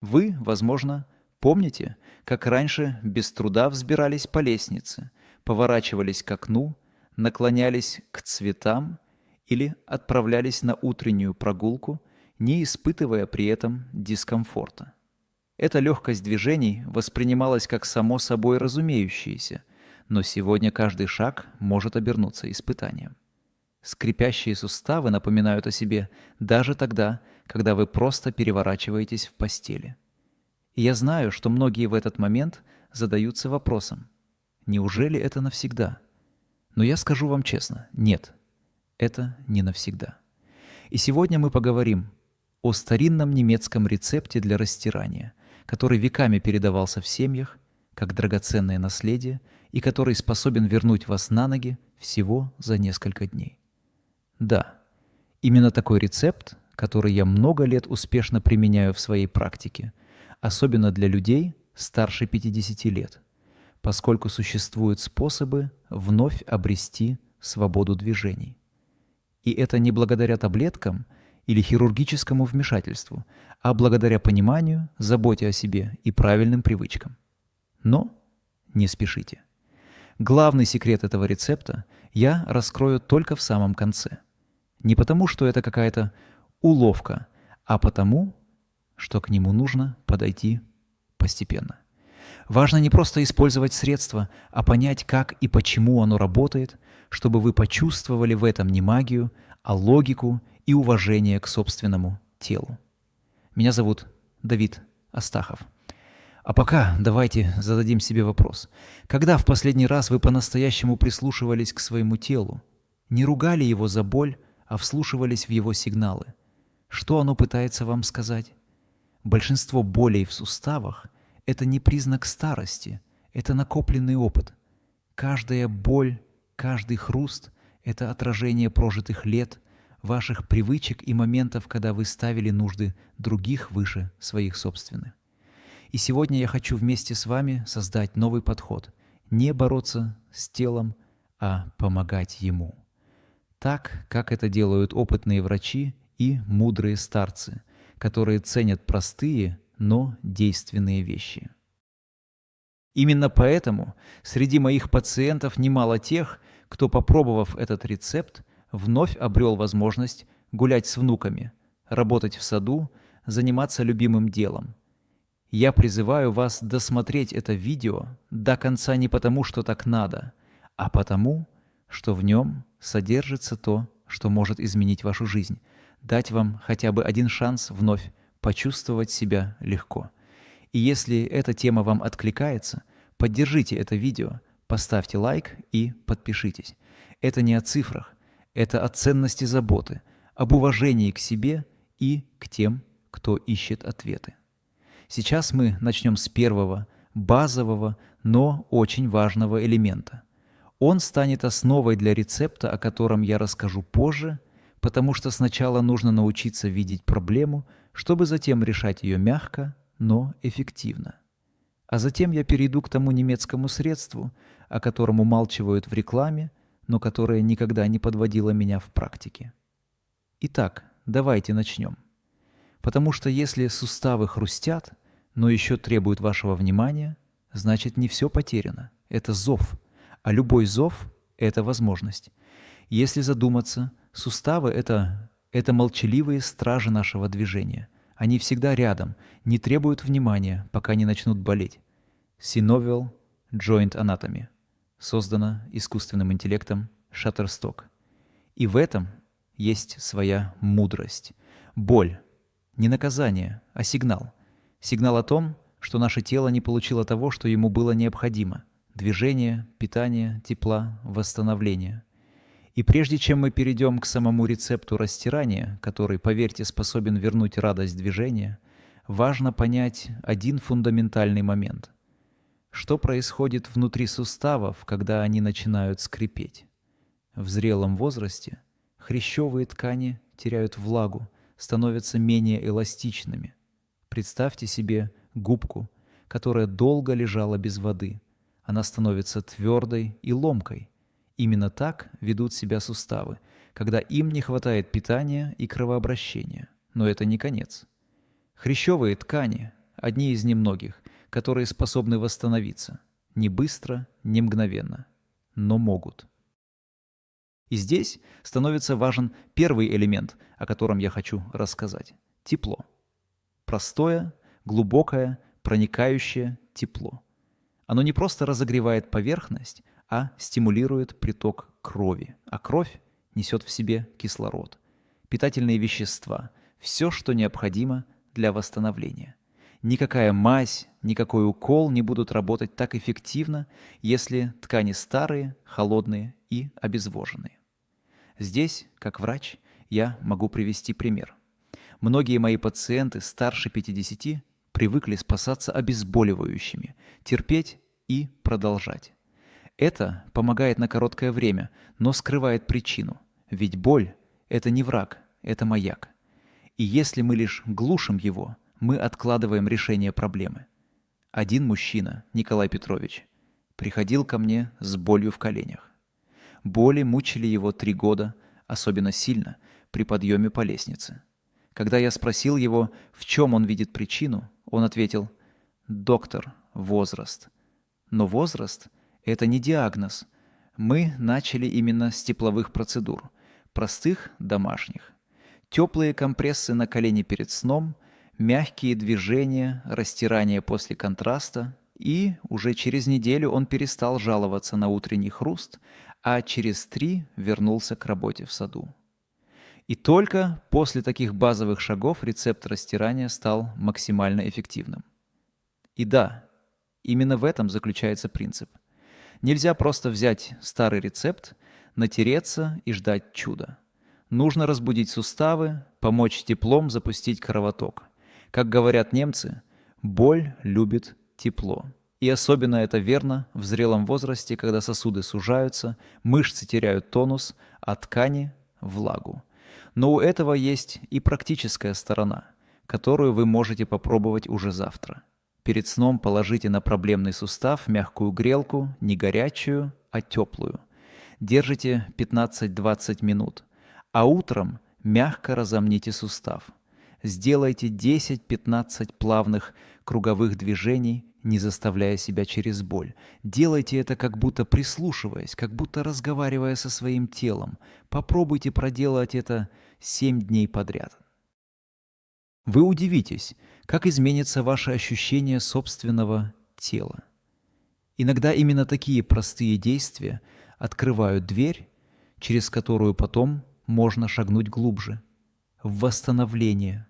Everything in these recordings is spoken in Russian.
Вы, возможно, помните, как раньше без труда взбирались по лестнице, поворачивались к окну, наклонялись к цветам или отправлялись на утреннюю прогулку, не испытывая при этом дискомфорта. Эта легкость движений воспринималась как само собой разумеющееся, но сегодня каждый шаг может обернуться испытанием. Скрипящие суставы напоминают о себе даже тогда, когда вы просто переворачиваетесь в постели. И я знаю, что многие в этот момент задаются вопросом: неужели это навсегда? Но я скажу вам честно: нет, это не навсегда. И сегодня мы поговорим о старинном немецком рецепте для растирания, который веками передавался в семьях как драгоценное наследие и который способен вернуть вас на ноги всего за несколько дней. Да, именно такой рецепт, который я много лет успешно применяю в своей практике, особенно для людей старше 50 лет, поскольку существуют способы вновь обрести свободу движений. И это не благодаря таблеткам или хирургическому вмешательству, а благодаря пониманию, заботе о себе и правильным привычкам. Но не спешите. Главный секрет этого рецепта я раскрою только в самом конце. Не потому, что это какая-то уловка, а потому, что к нему нужно подойти постепенно. Важно не просто использовать средство, а понять, как и почему оно работает, чтобы вы почувствовали в этом не магию, а логику и уважение к собственному телу. Меня зовут Давид Астахов. А пока давайте зададим себе вопрос. Когда в последний раз вы по-настоящему прислушивались к своему телу? Не ругали его за боль, а вслушивались в его сигналы? Что оно пытается вам сказать? Большинство болей в суставах – это не признак старости, это накопленный опыт. Каждая боль, каждый хруст – это отражение прожитых лет, ваших привычек и моментов, когда вы ставили нужды других выше своих собственных. И сегодня я хочу вместе с вами создать новый подход. Не бороться с телом, а помогать ему. Так, как это делают опытные врачи и мудрые старцы, которые ценят простые, но действенные вещи. Именно поэтому среди моих пациентов немало тех, кто, попробовав этот рецепт, вновь обрел возможность гулять с внуками, работать в саду, заниматься любимым делом. Я призываю вас досмотреть это видео до конца не потому, что так надо, а потому, что в нем содержится то, что может изменить вашу жизнь, дать вам хотя бы один шанс вновь почувствовать себя легко. И если эта тема вам откликается, поддержите это видео, поставьте лайк и подпишитесь. Это не о цифрах, это о ценности заботы, об уважении к себе и к тем, кто ищет ответы. Сейчас мы начнем с первого, базового, но очень важного элемента. Он станет основой для рецепта, о котором я расскажу позже, потому что сначала нужно научиться видеть проблему, чтобы затем решать ее мягко, но эффективно. А затем я перейду к тому немецкому средству, о котором умалчивают в рекламе, но которое никогда не подводило меня в практике. Итак, давайте начнем. Потому что если суставы хрустят, но еще требуют вашего внимания, значит, не все потеряно. Это зов. А любой зов – это возможность. Если задуматься, суставы – это молчаливые стражи нашего движения. Они всегда рядом, не требуют внимания, пока не начнут болеть. Synovial Joint Anatomy. Создано искусственным интеллектом Shutterstock. И в этом есть своя мудрость. Боль – не наказание, а сигнал. Сигнал о том, что наше тело не получило того, что ему было необходимо. Движение, питание, тепла, восстановление. И прежде чем мы перейдем к самому рецепту растирания, который, поверьте, способен вернуть радость движения, важно понять один фундаментальный момент. Что происходит внутри суставов, когда они начинают скрипеть? В зрелом возрасте хрящевые ткани теряют влагу, становятся менее эластичными. Представьте себе губку, которая долго лежала без воды. Она становится твердой и ломкой. Именно так ведут себя суставы, когда им не хватает питания и кровообращения. Но это не конец. Хрящевые ткани, одни из немногих, которые способны восстановиться. Не быстро, не мгновенно, но могут. И здесь становится важен первый элемент, о котором я хочу рассказать – тепло. Простое, глубокое, проникающее тепло. Оно не просто разогревает поверхность, а стимулирует приток крови. А кровь несет в себе кислород, питательные вещества, все, что необходимо для восстановления. Никакая мазь, никакой укол не будут работать так эффективно, если ткани старые, холодные и обезвоженные. Здесь, как врач, я могу привести пример. Многие мои пациенты старше 50 привыкли спасаться обезболивающими, терпеть и продолжать. Это помогает на короткое время, но скрывает причину. Ведь боль – это не враг, это маяк. И если мы лишь глушим его, мы откладываем решение проблемы. Один мужчина, Николай Петрович, приходил ко мне с болью в коленях. Боли мучили его 3 года, особенно сильно, при подъеме по лестнице. Когда я спросил его, в чем он видит причину, он ответил: «Доктор, возраст». Но возраст – это не диагноз. Мы начали именно с тепловых процедур, простых, домашних. Теплые компрессы на колени перед сном, мягкие движения, растирание после контраста, и уже через неделю он перестал жаловаться на утренний хруст, а через 3 вернулся к работе в саду. И только после таких базовых шагов рецепт растирания стал максимально эффективным. И да, именно в этом заключается принцип. Нельзя просто взять старый рецепт, натереться и ждать чуда. Нужно разбудить суставы, помочь теплом запустить кровоток. Как говорят немцы, боль любит тепло. И особенно это верно в зрелом возрасте, когда сосуды сужаются, мышцы теряют тонус, а ткани – влагу. Но у этого есть и практическая сторона, которую вы можете попробовать уже завтра. Перед сном положите на проблемный сустав мягкую грелку, не горячую, а теплую. Держите 15-20 минут, а утром мягко разомните сустав. Сделайте 10-15 плавных круговых движений, не заставляя себя через боль. Делайте это как будто прислушиваясь, как будто разговаривая со своим телом. Попробуйте проделать это 7 дней подряд. Вы удивитесь, как изменится ваше ощущение собственного тела. Иногда именно такие простые действия открывают дверь, через которую потом можно шагнуть глубже, в восстановление.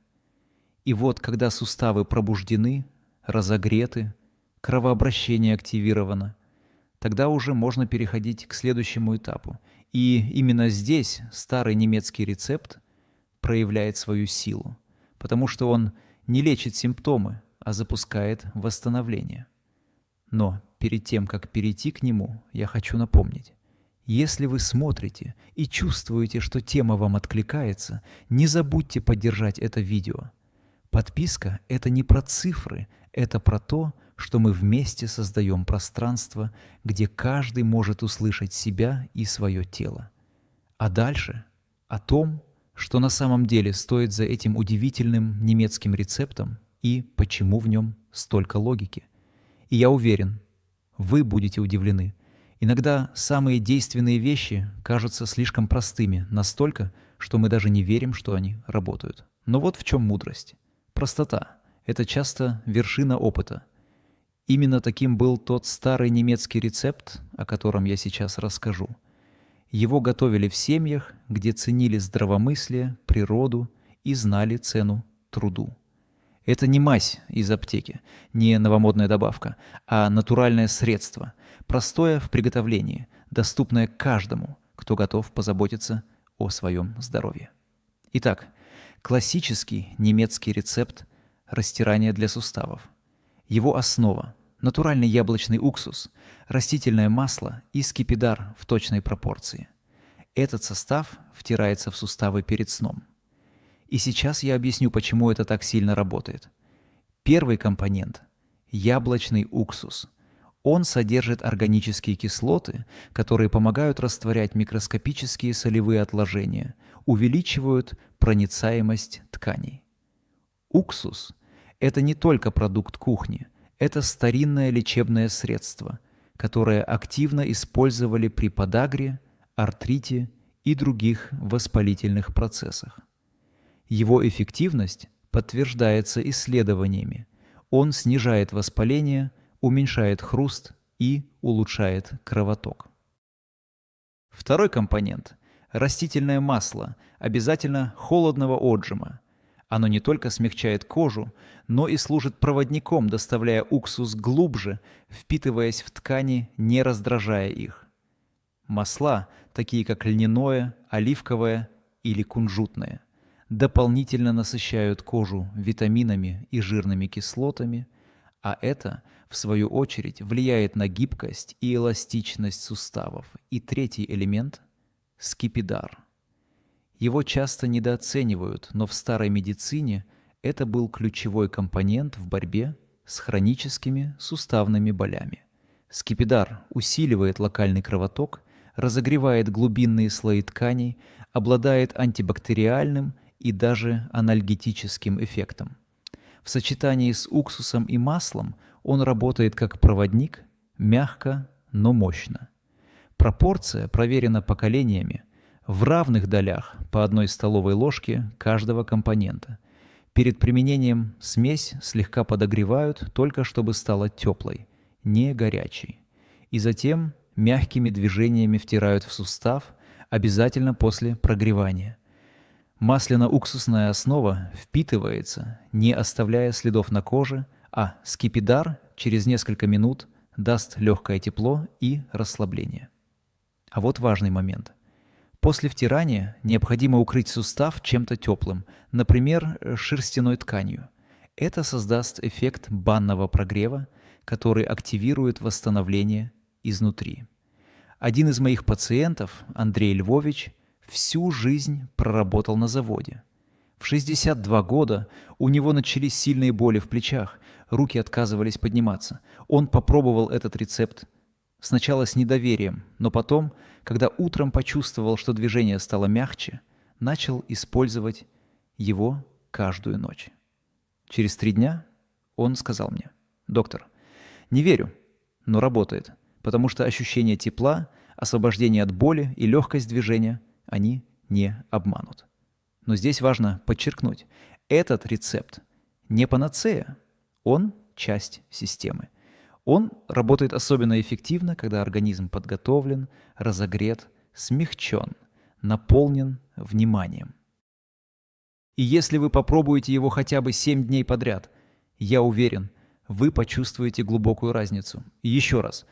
И вот, когда суставы пробуждены, разогреты, кровообращение активировано, тогда уже можно переходить к следующему этапу. И именно здесь старый немецкий рецепт проявляет свою силу, потому что он не лечит симптомы, а запускает восстановление. Но перед тем, как перейти к нему, я хочу напомнить. Если вы смотрите и чувствуете, что тема вам откликается, не забудьте поддержать это видео. Подписка – это не про цифры, это про то, что мы вместе создаем пространство, где каждый может услышать себя и свое тело. А дальше о том, что на самом деле стоит за этим удивительным немецким рецептом и почему в нем столько логики. И я уверен, вы будете удивлены. Иногда самые действенные вещи кажутся слишком простыми, настолько, что мы даже не верим, что они работают. Но вот в чем мудрость. Простота – это часто вершина опыта. Именно таким был тот старый немецкий рецепт, о котором я сейчас расскажу. Его готовили в семьях, где ценили здравомыслие, природу и знали цену труду. Это не мазь из аптеки, не новомодная добавка, а натуральное средство, простое в приготовлении, доступное каждому, кто готов позаботиться о своем здоровье. Итак, классический немецкий рецепт растирания для суставов. Его основа – натуральный яблочный уксус, растительное масло и скипидар в точной пропорции. Этот состав втирается в суставы перед сном. И сейчас я объясню, почему это так сильно работает. Первый компонент – яблочный уксус. Он содержит органические кислоты, которые помогают растворять микроскопические солевые отложения, увеличивают проницаемость тканей. Уксус Это не только продукт кухни, это старинное лечебное средство, которое активно использовали при подагре, артрите и других воспалительных процессах. Его эффективность подтверждается исследованиями. Он снижает воспаление, уменьшает хруст и улучшает кровоток. Второй компонент – растительное масло, обязательно холодного отжима. Оно не только смягчает кожу, но и служит проводником, доставляя уксус глубже, впитываясь в ткани, не раздражая их. Масла, такие как льняное, оливковое или кунжутное, дополнительно насыщают кожу витаминами и жирными кислотами, а это, в свою очередь, влияет на гибкость и эластичность суставов. И третий элемент – скипидар. Его часто недооценивают, но в старой медицине это был ключевой компонент в борьбе с хроническими суставными болями. Скипидар усиливает локальный кровоток, разогревает глубинные слои тканей, обладает антибактериальным и даже анальгетическим эффектом. В сочетании с уксусом и маслом он работает как проводник, мягко, но мощно. Пропорция проверена поколениями, в равных долях по 1 столовой ложке каждого компонента. Перед применением смесь слегка подогревают, только чтобы стала теплой, не горячей. И затем мягкими движениями втирают в сустав, обязательно после прогревания. Масляно-уксусная основа впитывается, не оставляя следов на коже, а скипидар через несколько минут даст легкое тепло и расслабление. А вот важный момент. После втирания необходимо укрыть сустав чем-то теплым, например, шерстяной тканью. Это создаст эффект банного прогрева, который активирует восстановление изнутри. Один из моих пациентов, Андрей Львович, всю жизнь проработал на заводе. В 62 года у него начались сильные боли в плечах, руки отказывались подниматься. Он попробовал этот рецепт сначала с недоверием, но потом, когда утром почувствовал, что движение стало мягче, начал использовать его каждую ночь. Через 3 дня он сказал мне: «Доктор, не верю, но работает, потому что ощущение тепла, освобождение от боли и легкость движения, они не обманут». Но здесь важно подчеркнуть, этот рецепт не панацея, он часть системы. Он работает особенно эффективно, когда организм подготовлен, разогрет, смягчен, наполнен вниманием. И если вы попробуете его хотя бы 7 дней подряд, я уверен, вы почувствуете глубокую разницу. И еще раз,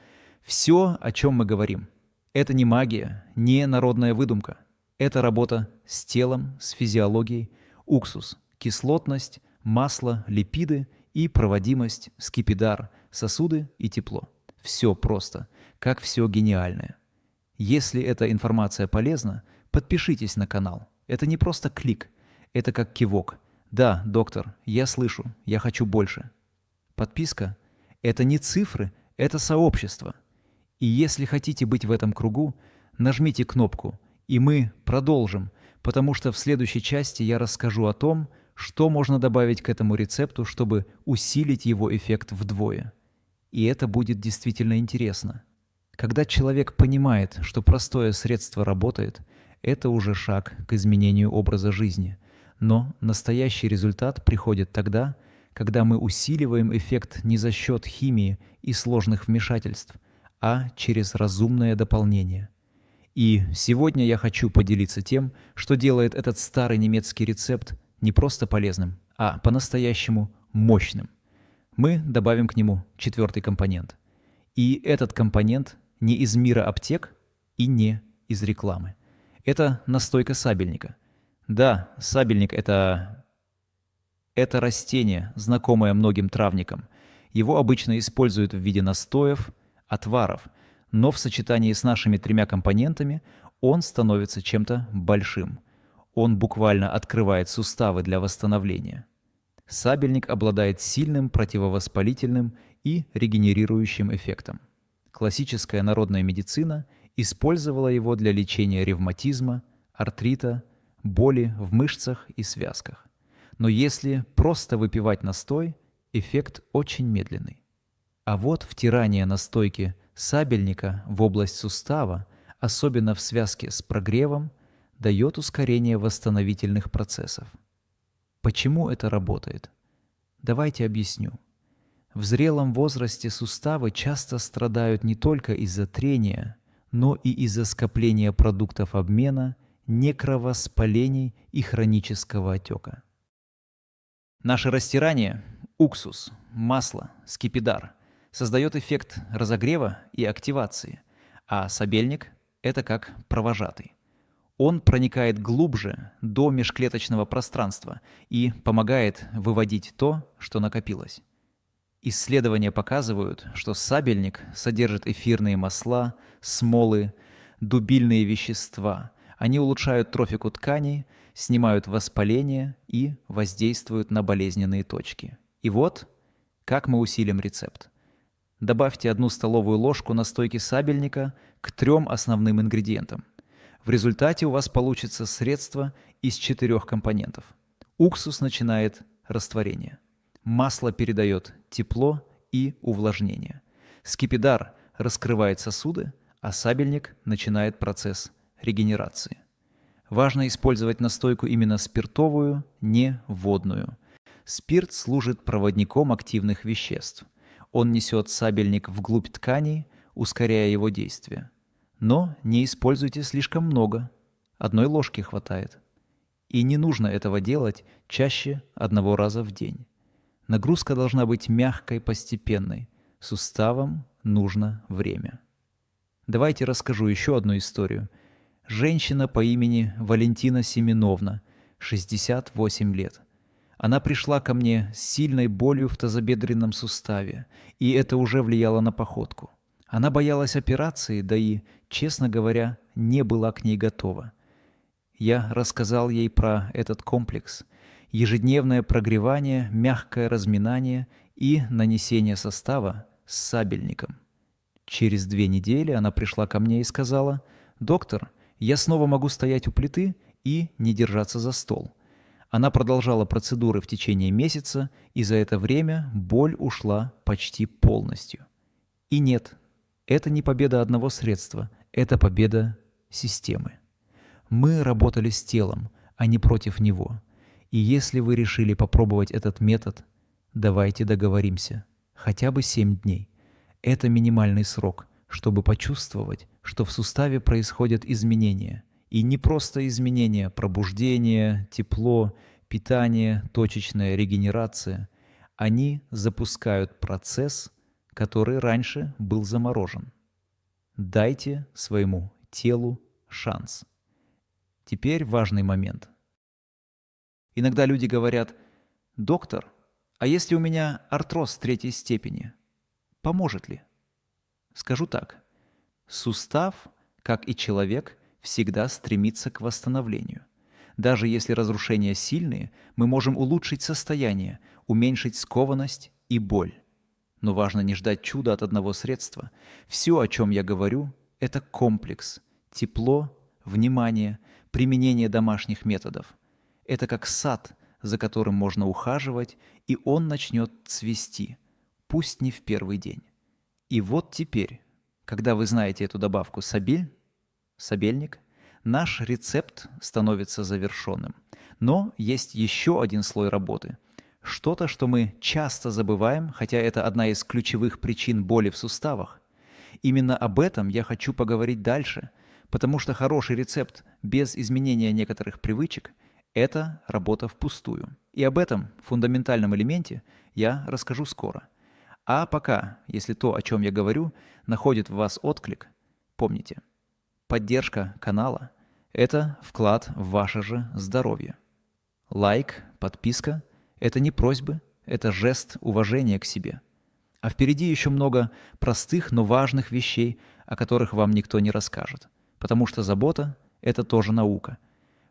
все, о чем мы говорим, это не магия, не народная выдумка. Это работа с телом, с физиологией, уксус, кислотность, масло, липиды и проводимость, скипидар, сосуды и тепло. Все просто, как все гениальное. Если эта информация полезна, подпишитесь на канал. Это не просто клик, это как кивок. Да, доктор, я слышу, я хочу больше. Подписка – это не цифры, это сообщество. И если хотите быть в этом кругу, нажмите кнопку, и мы продолжим, потому что в следующей части я расскажу о том, что можно добавить к этому рецепту, чтобы усилить его эффект вдвое. И это будет действительно интересно. Когда человек понимает, что простое средство работает, это уже шаг к изменению образа жизни. Но настоящий результат приходит тогда, когда мы усиливаем эффект не за счет химии и сложных вмешательств, а через разумное дополнение. И сегодня я хочу поделиться тем, что делает этот старый немецкий рецепт не просто полезным, а по-настоящему мощным. Мы добавим к нему 4-й компонент. И этот компонент не из мира аптек и не из рекламы. Это настойка сабельника. Да, сабельник – это растение, знакомое многим травникам. Его обычно используют в виде настоев, отваров, но в сочетании с нашими 3 компонентами он становится чем-то большим. Он буквально открывает суставы для восстановления. Сабельник обладает сильным противовоспалительным и регенерирующим эффектом. Классическая народная медицина использовала его для лечения ревматизма, артрита, боли в мышцах и связках. Но если просто выпивать настой, эффект очень медленный. А вот втирание настойки сабельника в область сустава, особенно в связке с прогревом, дает ускорение восстановительных процессов. Почему это работает? Давайте объясню. В зрелом возрасте суставы часто страдают не только из-за трения, но и из-за скопления продуктов обмена, некровоспалений и хронического отека. Наше растирание – уксус, масло, скипидар – создает эффект разогрева и активации, а сабельник – это как провожатый. Он проникает глубже до межклеточного пространства и помогает выводить то, что накопилось. Исследования показывают, что сабельник содержит эфирные масла, смолы, дубильные вещества. Они улучшают трофику тканей, снимают воспаление и воздействуют на болезненные точки. И вот, как мы усилим рецепт. Добавьте 1 столовую ложку настойки сабельника к 3 основным ингредиентам. В результате у вас получится средство из 4 компонентов. Уксус начинает растворение. Масло передает тепло и увлажнение. Скипидар раскрывает сосуды, а сабельник начинает процесс регенерации. Важно использовать настойку именно спиртовую, не водную. Спирт служит проводником активных веществ. Он несет сабельник вглубь тканей, ускоряя его действие. Но не используйте слишком много. 1 ложки хватает. И не нужно этого делать чаще 1 раза в день. Нагрузка должна быть мягкой, постепенной. Суставам нужно время. Давайте расскажу еще одну историю. Женщина по имени Валентина Семеновна, 68 лет. Она пришла ко мне с сильной болью в тазобедренном суставе, и это уже влияло на походку. Она боялась операции, да и, честно говоря, не была к ней готова. Я рассказал ей про этот комплекс. Ежедневное прогревание, мягкое разминание и нанесение состава с сабельником. Через 2 недели она пришла ко мне и сказала: «Доктор, я снова могу стоять у плиты и не держаться за стол». Она продолжала процедуры в течение месяца, и за это время боль ушла почти полностью. И нет, это не победа одного средства, это победа системы. Мы работали с телом, а не против него. И если вы решили попробовать этот метод, давайте договоримся. Хотя бы 7 дней. Это минимальный срок, чтобы почувствовать, что в суставе происходят изменения. И не просто изменения: пробуждение, тепло, питание, точечная регенерация. Они запускают процесс, который раньше был заморожен. Дайте своему телу шанс. Теперь важный момент. Иногда люди говорят: «Доктор, а если у меня артроз 3 степени, поможет ли?» Скажу так. Сустав, как и человек, всегда стремится к восстановлению. Даже если разрушения сильные, мы можем улучшить состояние, уменьшить скованность и боль. Но важно не ждать чуда от одного средства. Все, о чем я говорю, это комплекс. Тепло, внимание, применение домашних методов. Это как сад, за которым можно ухаживать, и он начнет цвести, пусть не в первый день. И вот теперь, когда вы знаете эту добавку сабельник, наш рецепт становится завершенным. Но есть еще один слой работы. Что-то, что мы часто забываем, хотя это одна из ключевых причин боли в суставах. Именно об этом я хочу поговорить дальше, потому что хороший рецепт без изменения некоторых привычек – это работа впустую. И об этом фундаментальном элементе я расскажу скоро. А пока, если то, о чем я говорю, находит в вас отклик, помните, поддержка канала – это вклад в ваше же здоровье. Лайк, подписка – это не просьбы, это жест уважения к себе. А впереди еще много простых, но важных вещей, о которых вам никто не расскажет. Потому что забота – это тоже наука.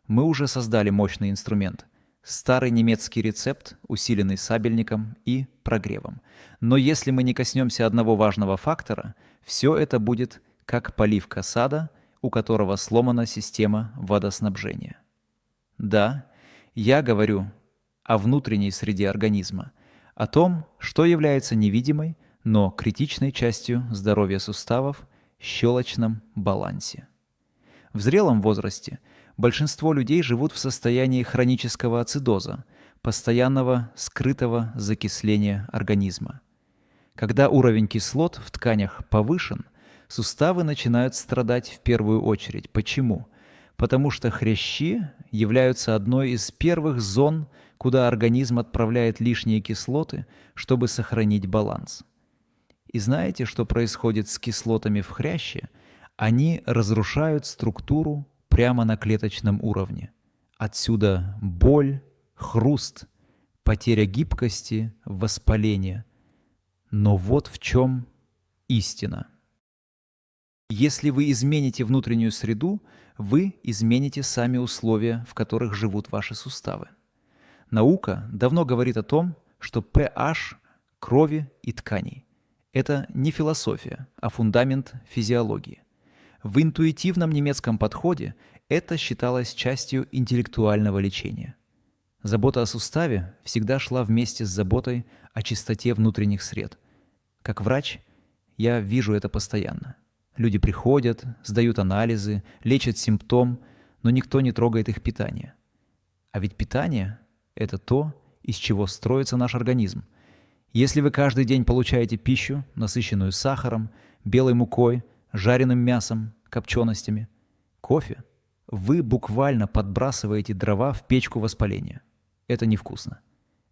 Мы уже создали мощный инструмент – старый немецкий рецепт, усиленный сабельником и прогревом. Но если мы не коснемся одного важного фактора, все это будет как поливка сада, у которого сломана система водоснабжения. Да, я говорю о внутренней среде организма, о том, что является невидимой, но критичной частью здоровья суставов, щелочном балансе. В зрелом возрасте большинство людей живут в состоянии хронического ацидоза, постоянного скрытого закисления организма. Когда уровень кислот в тканях повышен, суставы начинают страдать в первую очередь. Почему? Потому что хрящи являются одной из первых зон, куда организм отправляет лишние кислоты, чтобы сохранить баланс. И знаете, что происходит с кислотами в хряще? Они разрушают структуру прямо на клеточном уровне. Отсюда боль, хруст, потеря гибкости, воспаление. Но вот в чем истина. Если вы измените внутреннюю среду, вы измените сами условия, в которых живут ваши суставы. Наука давно говорит о том, что pH крови и тканей – это не философия, а фундамент физиологии. В интуитивном немецком подходе это считалось частью интеллектуального лечения. Забота о суставе всегда шла вместе с заботой о чистоте внутренних сред. Как врач, я вижу это постоянно. Люди приходят, сдают анализы, лечат симптом, но никто не трогает их питание. А ведь питание – это то, из чего строится наш организм. Если вы каждый день получаете пищу, насыщенную сахаром, белой мукой, жареным мясом, копченостями, кофе, вы буквально подбрасываете дрова в печку воспаления. Это невкусно.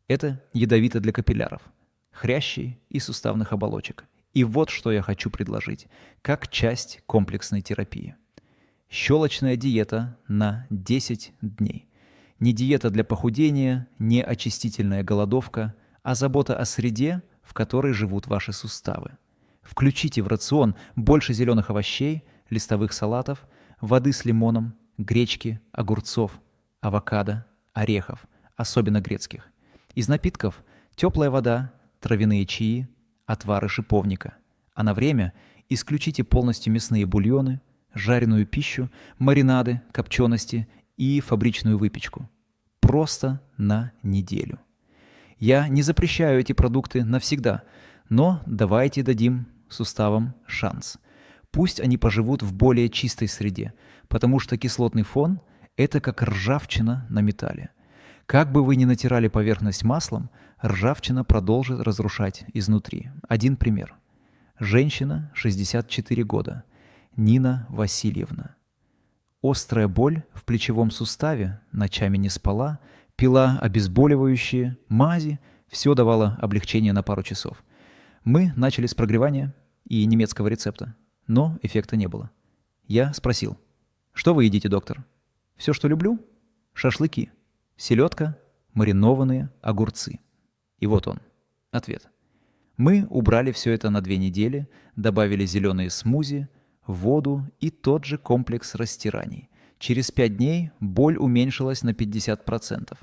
Это ядовито для капилляров, хрящей и суставных оболочек. И вот что я хочу предложить, как часть комплексной терапии. Щелочная диета на 10 дней. Не диета для похудения, не очистительная голодовка, а забота о среде, в которой живут ваши суставы. Включите в рацион больше зеленых овощей, листовых салатов, воды с лимоном, гречки, огурцов, авокадо, орехов, особенно грецких. Из напитков теплая вода, травяные чаи, отвары шиповника. А на время исключите полностью мясные бульоны, жареную пищу, маринады, копчености и фабричную выпечку. Просто на неделю. Я не запрещаю эти продукты навсегда, но давайте дадим суставам шанс. Пусть они поживут в более чистой среде, потому что кислотный фон – это как ржавчина на металле. Как бы вы ни натирали поверхность маслом, ржавчина продолжит разрушать изнутри. Один пример. Женщина, 64 года, Нина Васильевна. Острая боль в плечевом суставе, ночами не спала, пила обезболивающие, мази, все давало облегчение на пару часов. Мы начали с прогревания и немецкого рецепта, но эффекта не было. Я спросил: «Что вы едите, доктор?» «Все, что люблю. Шашлыки, селедка, маринованные огурцы». И вот он, ответ. Мы убрали все это на 2 недели, добавили зеленые смузи, воду и тот же комплекс растираний. Через 5 дней боль уменьшилась на 50%.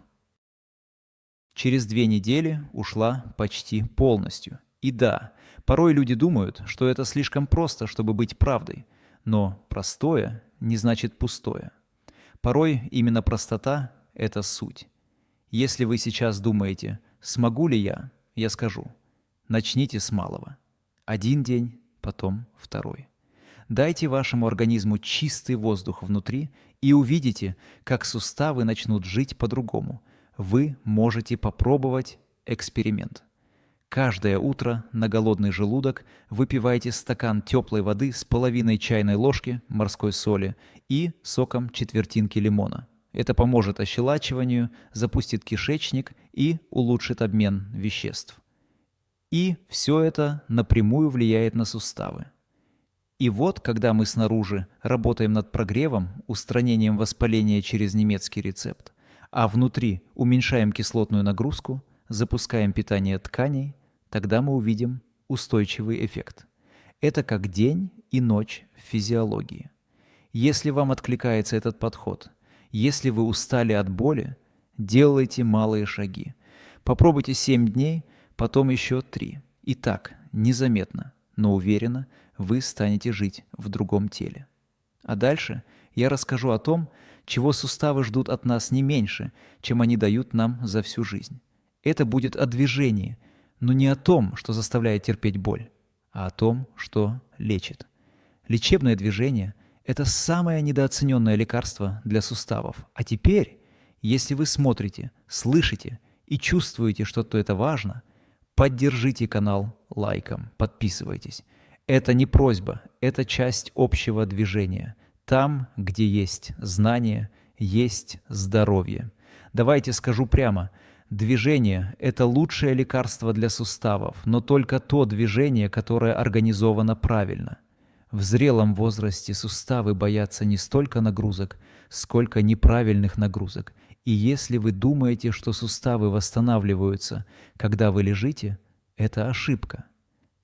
Через 2 недели ушла почти полностью. И да, порой люди думают, что это слишком просто, чтобы быть правдой. Но простое не значит пустое. Порой именно простота – это суть. Если вы сейчас думаете, смогу ли я скажу: начните с малого. 1 день, потом 2. Дайте вашему организму чистый воздух внутри и увидите, как суставы начнут жить по-другому. Вы можете попробовать эксперимент. Каждое утро на голодный желудок выпивайте стакан теплой воды с половиной чайной ложки морской соли и соком четвертинки лимона. Это поможет ощелачиванию, запустит кишечник и улучшит обмен веществ. И все это напрямую влияет на суставы. И вот, когда мы снаружи работаем над прогревом, устранением воспаления через немецкий рецепт, а внутри уменьшаем кислотную нагрузку, запускаем питание тканей, тогда мы увидим устойчивый эффект. Это как день и ночь в физиологии. Если вам откликается этот подход, если вы устали от боли, делайте малые шаги. Попробуйте 7 дней, потом еще 3. И так, незаметно, но уверенно, вы станете жить в другом теле. А дальше я расскажу о том, чего суставы ждут от нас не меньше, чем они дают нам за всю жизнь. Это будет о движении, но не о том, что заставляет терпеть боль, а о том, что лечит. Лечебное движение – это самое недооцененное лекарство для суставов. А теперь, если вы смотрите, слышите и чувствуете, что это важно, поддержите канал лайком, подписывайтесь. Это не просьба, это часть общего движения. Там, где есть знание, есть здоровье. Давайте скажу прямо, движение – это лучшее лекарство для суставов, но только то движение, которое организовано правильно. В зрелом возрасте суставы боятся не столько нагрузок, сколько неправильных нагрузок. И если вы думаете, что суставы восстанавливаются, когда вы лежите, это ошибка.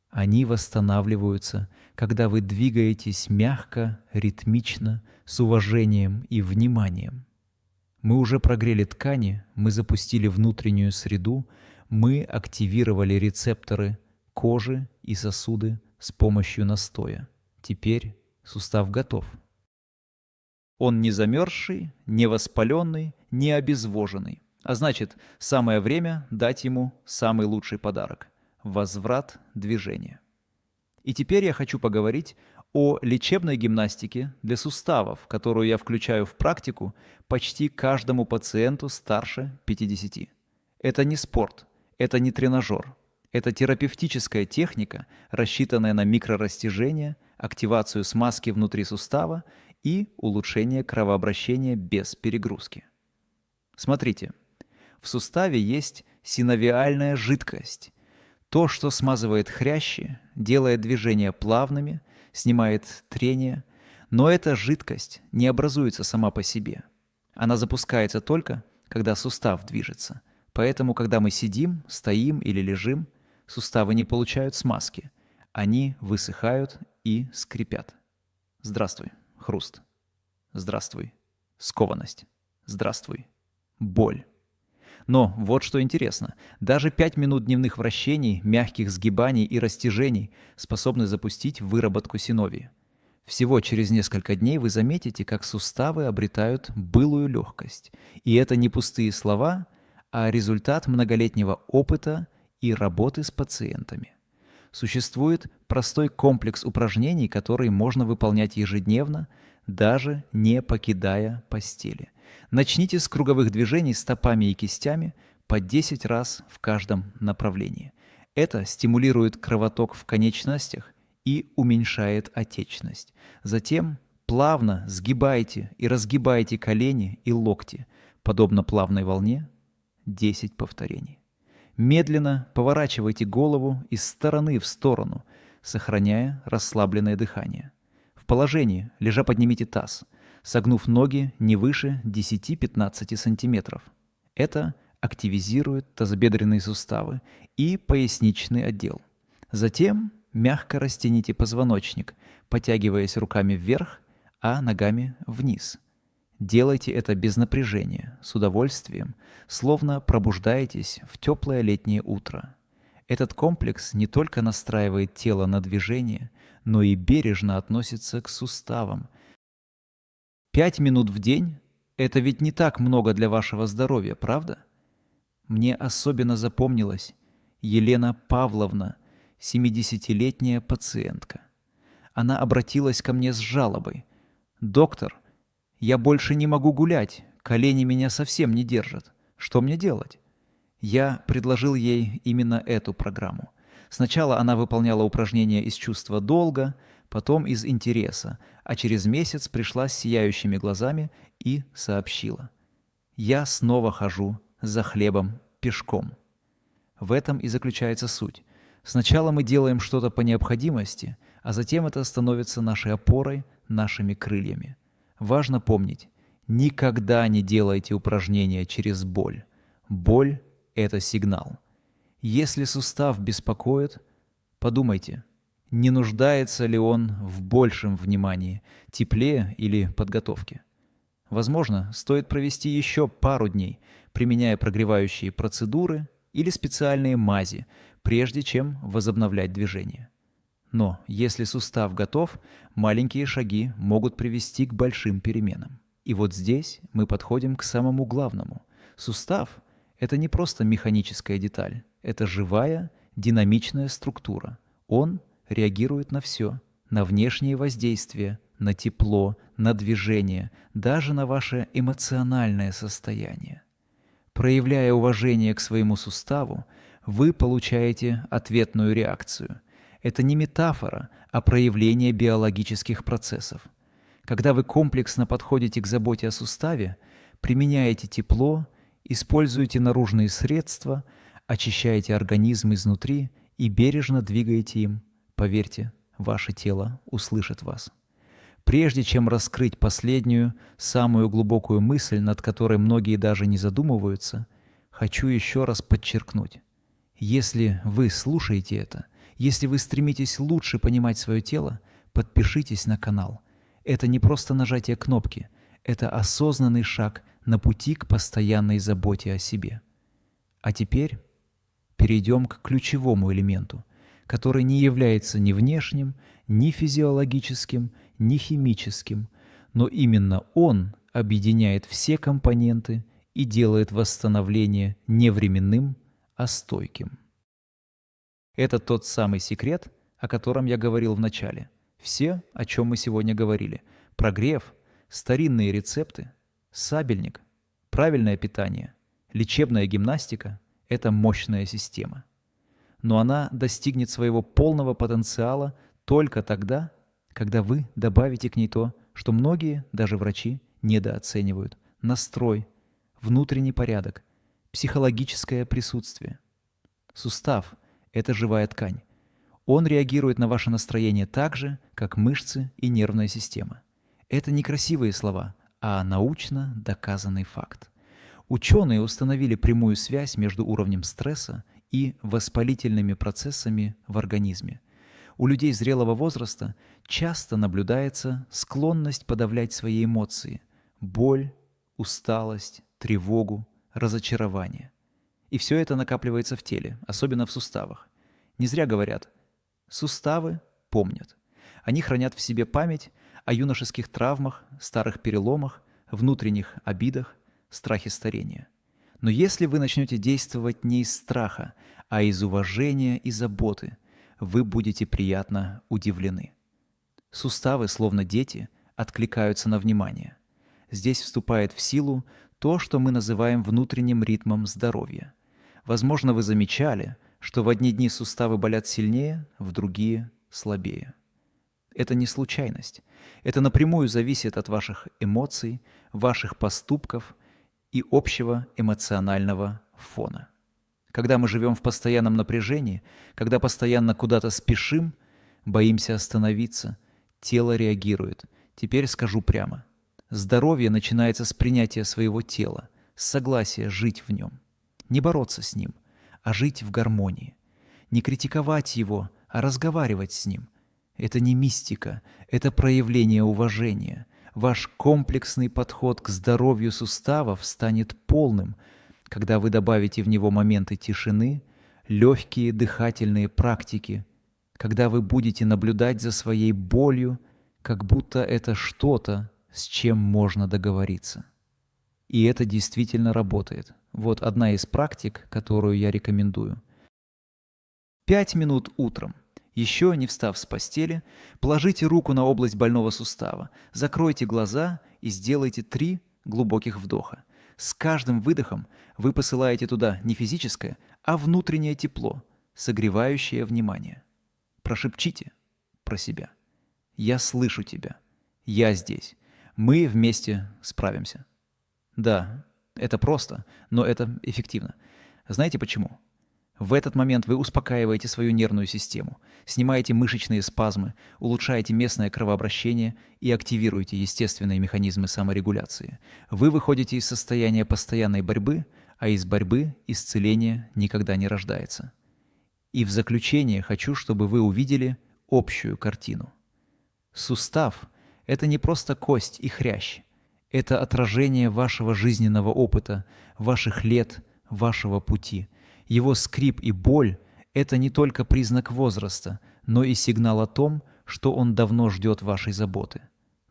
Они восстанавливаются, когда вы двигаетесь мягко, ритмично, с уважением и вниманием. Мы уже прогрели ткани, мы запустили внутреннюю среду, мы активировали рецепторы кожи и сосуды с помощью настоя. Теперь сустав готов. Он не замерзший, не воспаленный, не обезвоженный. А значит, самое время дать ему самый лучший подарок – возврат движения. И теперь я хочу поговорить о лечебной гимнастике для суставов, которую я включаю в практику почти каждому пациенту старше 50. Это не спорт, это не тренажер. Это терапевтическая техника, рассчитанная на микрорастяжение, активацию смазки внутри сустава и улучшение кровообращения без перегрузки. Смотрите, в суставе есть синовиальная жидкость. То, что смазывает хрящи, делает движения плавными, снимает трение, но эта жидкость не образуется сама по себе. Она запускается только, когда сустав движется. Поэтому, когда мы сидим, стоим или лежим, суставы не получают смазки. Они высыхают и скрипят. Здравствуй, хруст. Здравствуй, скованность. Здравствуй, боль. Но вот что интересно. Даже 5 минут дневных вращений, мягких сгибаний и растяжений способны запустить выработку синовии. Всего через несколько дней вы заметите, как суставы обретают былую легкость. И это не пустые слова, а результат многолетнего опыта и работы с пациентами. Существует простой комплекс упражнений, которые можно выполнять ежедневно, даже не покидая постели. Начните с круговых движений стопами и кистями по 10 раз в каждом направлении. Это стимулирует кровоток в конечностях и уменьшает отечность. Затем плавно сгибайте и разгибайте колени и локти, подобно плавной волне, 10 повторений. Медленно поворачивайте голову из стороны в сторону, сохраняя расслабленное дыхание. В положении лежа поднимите таз, согнув ноги не выше 10-15 см. Это активизирует тазобедренные суставы и поясничный отдел. Затем мягко растяните позвоночник, потягиваясь руками вверх, а ногами вниз. Делайте это без напряжения, с удовольствием, словно пробуждаетесь в теплое летнее утро. Этот комплекс не только настраивает тело на движение, но и бережно относится к суставам. 5 минут в день – это ведь не так много для вашего здоровья, правда? Мне особенно запомнилась Елена Павловна, 70-летняя пациентка. Она обратилась ко мне с жалобой. «Доктор, я больше не могу гулять, колени меня совсем не держат. Что мне делать?» Я предложил ей именно эту программу. Сначала она выполняла упражнения из чувства долга, потом из интереса, а через месяц пришла с сияющими глазами и сообщила: «Я снова хожу за хлебом пешком». В этом и заключается суть. Сначала мы делаем что-то по необходимости, а затем это становится нашей опорой, нашими крыльями. Важно помнить, никогда не делайте упражнения через боль. Боль – это сигнал. Если сустав беспокоит, подумайте, не нуждается ли он в большем внимании, тепле или подготовке. Возможно, стоит провести еще пару дней, применяя прогревающие процедуры или специальные мази, прежде чем возобновлять движение. Но если сустав готов, маленькие шаги могут привести к большим переменам. И вот здесь мы подходим к самому главному. Сустав – это не просто механическая деталь, это живая, динамичная структура. Он реагирует на все, на внешние воздействия, на тепло, на движение, даже на ваше эмоциональное состояние. Проявляя уважение к своему суставу, вы получаете ответную реакцию. Это не метафора, а проявление биологических процессов. Когда вы комплексно подходите к заботе о суставе, применяете тепло, используете наружные средства, очищаете организм изнутри и бережно двигаете им, поверьте, ваше тело услышит вас. Прежде чем раскрыть последнюю, самую глубокую мысль, над которой многие даже не задумываются, хочу еще раз подчеркнуть. Если вы слушаете это, если вы стремитесь лучше понимать свое тело, подпишитесь на канал. Это не просто нажатие кнопки, это осознанный шаг на пути к постоянной заботе о себе. А теперь перейдем к ключевому элементу, который не является ни внешним, ни физиологическим, ни химическим, но именно он объединяет все компоненты и делает восстановление не временным, а стойким. Это тот самый секрет, о котором я говорил в начале. Все, о чем мы сегодня говорили. Прогрев, старинные рецепты, сабельник, правильное питание, лечебная гимнастика – это мощная система. Но она достигнет своего полного потенциала только тогда, когда вы добавите к ней то, что многие, даже врачи, недооценивают – настрой, внутренний порядок, психологическое присутствие. Сустав – это живая ткань. Он реагирует на ваше настроение так же, как мышцы и нервная система. Это не красивые слова, а научно доказанный факт. Ученые установили прямую связь между уровнем стресса и воспалительными процессами в организме. У людей зрелого возраста часто наблюдается склонность подавлять свои эмоции – боль, усталость, тревогу, разочарование. И все это накапливается в теле, особенно в суставах. Не зря говорят – суставы помнят. Они хранят в себе память о юношеских травмах, старых переломах, внутренних обидах, страхе старения. Но если вы начнете действовать не из страха, а из уважения и заботы, вы будете приятно удивлены. Суставы, словно дети, откликаются на внимание. Здесь вступает в силу то, что мы называем внутренним ритмом здоровья. Возможно, вы замечали, что в одни дни суставы болят сильнее, в другие – слабее. Это не случайность. Это напрямую зависит от ваших эмоций, ваших поступков и общего эмоционального фона. Когда мы живем в постоянном напряжении, когда постоянно куда-то спешим, боимся остановиться, тело реагирует. Теперь скажу прямо. Здоровье начинается с принятия своего тела, с согласия жить в нем. Не бороться с ним, а жить в гармонии. Не критиковать его, а разговаривать с ним. Это не мистика, это проявление уважения. Ваш комплексный подход к здоровью суставов станет полным, когда вы добавите в него моменты тишины, легкие дыхательные практики, когда вы будете наблюдать за своей болью, как будто это что-то, с чем можно договориться. И это действительно работает. Вот одна из практик, которую я рекомендую. 5 минут утром. Еще не встав с постели, положите руку на область больного сустава, закройте глаза и сделайте 3 глубоких вдоха. С каждым выдохом вы посылаете туда не физическое, а внутреннее тепло, согревающее внимание. Прошепчите про себя. «Я слышу тебя. Я здесь. Мы вместе справимся». Да, это просто, но это эффективно. Знаете почему? В этот момент вы успокаиваете свою нервную систему, снимаете мышечные спазмы, улучшаете местное кровообращение и активируете естественные механизмы саморегуляции. Вы выходите из состояния постоянной борьбы, а из борьбы исцеление никогда не рождается. И в заключение хочу, чтобы вы увидели общую картину. Сустав – это не просто кость и хрящ. Это отражение вашего жизненного опыта, ваших лет, вашего пути. Его скрип и боль – это не только признак возраста, но и сигнал о том, что он давно ждет вашей заботы.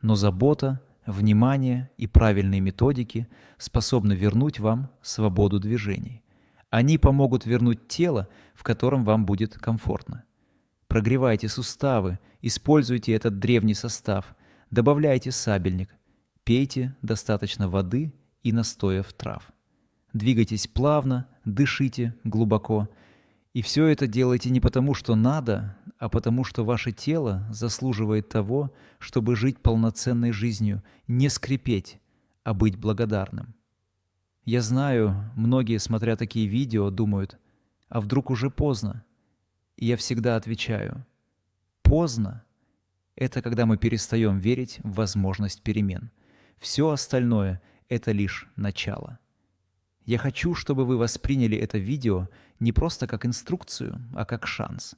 Но забота внимание и правильные методики способны вернуть вам свободу движений. Они помогут вернуть тело, в котором вам будет комфортно. Прогревайте суставы, используйте этот древний состав, добавляйте сабельник, пейте достаточно воды и настоев трав. Двигайтесь плавно, дышите глубоко. И все это делайте не потому, что надо, а потому, что ваше тело заслуживает того, чтобы жить полноценной жизнью, не скрипеть, а быть благодарным. Я знаю, многие, смотря такие видео, думают, а вдруг уже поздно? И я всегда отвечаю, поздно — это когда мы перестаем верить в возможность перемен. Все остальное — это лишь начало. Я хочу, чтобы вы восприняли это видео не просто как инструкцию, а как шанс.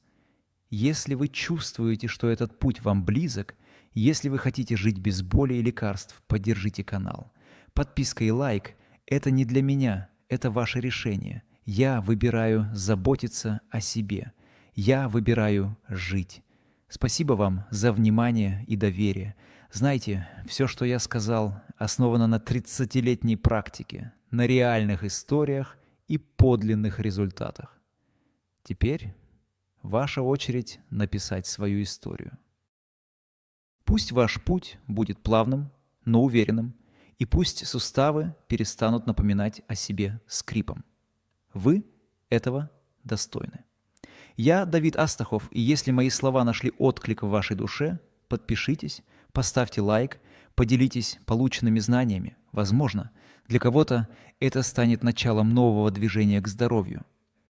Если вы чувствуете, что этот путь вам близок, если вы хотите жить без боли и лекарств, поддержите канал. Подписка и лайк — это не для меня, это ваше решение. Я выбираю заботиться о себе. Я выбираю жить. Спасибо вам за внимание и доверие. Знаете, все, что я сказал, основано на 30-летней практике, на реальных историях и подлинных результатах. Теперь ваша очередь написать свою историю. Пусть ваш путь будет плавным, но уверенным, и пусть суставы перестанут напоминать о себе скрипом. Вы этого достойны. Я Давид Астахов, и если мои слова нашли отклик в вашей душе, подпишитесь, поставьте лайк, поделитесь полученными знаниями. Возможно, для кого-то это станет началом нового движения к здоровью.